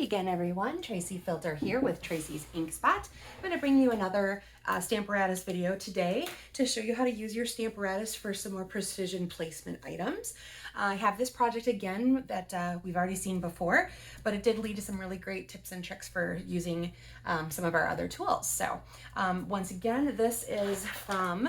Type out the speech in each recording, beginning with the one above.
again, everyone. Tracy Filter here with Tracy's Ink Spot. I'm going to bring you another Stamparatus video today to show you how to use your Stamparatus for some more precision placement items. I have this project again that we've already seen before, but it did lead to some really great tips and tricks for using some of our other tools. So once again, this is from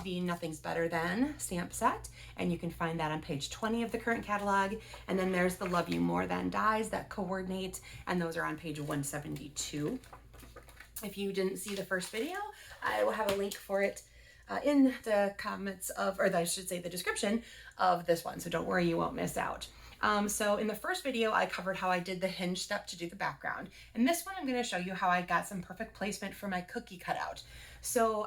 the Nothing's Better Than stamp set, and you can find that on page 20 of the current catalog. And then there's the Love You More Than dies that coordinate, and those are on page 172. If you didn't see the first video, I will have a link for it in the comments of, or I should say the description of this one, so don't worry, you won't miss out. So in the first video, I covered how I did the hinge step to do the background. In this one, I'm going to show you how I got some perfect placement for my cookie cutout. So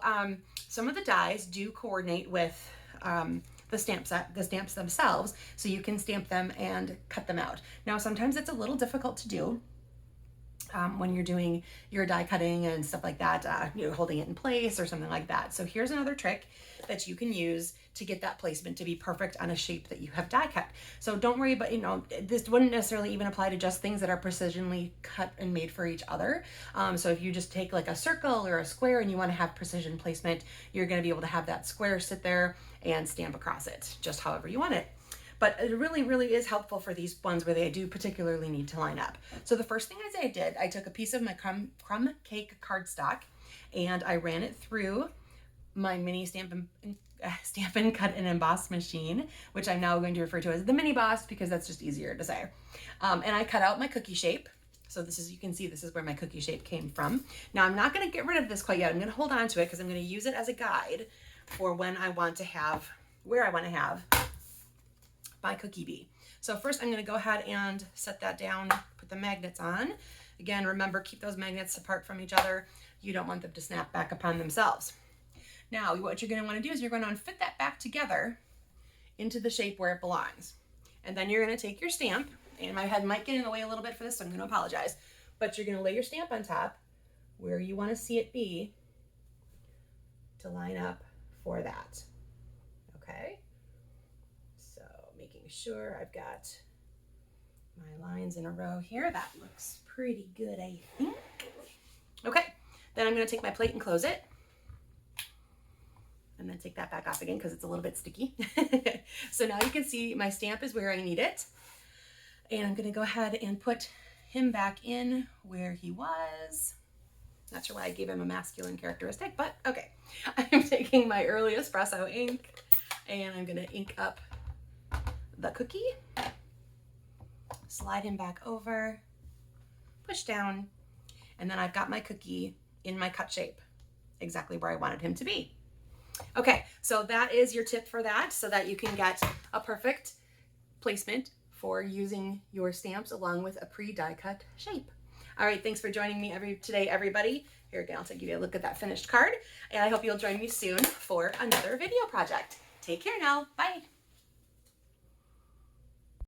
some of the dies do coordinate with the stamp set, the stamps themselves, so you can stamp them and cut them out. Now, sometimes it's a little difficult to do when you're doing your die cutting and stuff like that, you know, holding it in place or something like that. So here's another trick that you can use to get that placement to be perfect on a shape that you have die cut. So don't worry about, you know, this wouldn't necessarily even apply to just things that are precisionally cut and made for each other. So if you just take like a circle or a square and you want to have precision placement, you're going to be able to have that square sit there and stamp across it just however you want it. But it really, really is helpful for these ones where they do particularly need to line up. So the first thing I did, I took a piece of my crumb cake cardstock and I ran it through my mini Stampin' Cut and Emboss machine, which I'm now going to refer to as the Mini Boss because that's just easier to say. And I cut out my cookie shape. So this is, you can see this is where my cookie shape came from. Now I'm not going to get rid of this quite yet. I'm going to hold on to it because I'm going to use it as a guide for when I want to have, where I want to have my cookie bee. So first I'm going to go ahead and set that down, put the magnets on. Again, remember, keep those magnets apart from each other. You don't want them to snap back upon themselves. Now, what you're going to want to do is you're going to fit that back together into the shape where it belongs. And then you're going to take your stamp, and my head might get in the way a little bit for this, so I'm going to apologize, but you're going to lay your stamp on top where you want to see it be to line up for that. Okay? Making sure I've got my lines in a row here. That looks pretty good, I think. Okay, then I'm going to take my plate and close it. And then take that back off again because it's a little bit sticky. So now you can see my stamp is where I need it. And I'm going to go ahead and put him back in where he was. Not sure why I gave him a masculine characteristic, but okay. I'm taking my early espresso ink and I'm going to ink up the cookie, slide him back over, push down, and then I've got my cookie in my cut shape, exactly where I wanted him to be. Okay, so that is your tip for that, so that you can get a perfect placement for using your stamps along with a pre-die cut shape. All right, thanks for joining me today, everybody. Here again, I'll give you a look at that finished card, and I hope you'll join me soon for another video project. Take care now. Bye.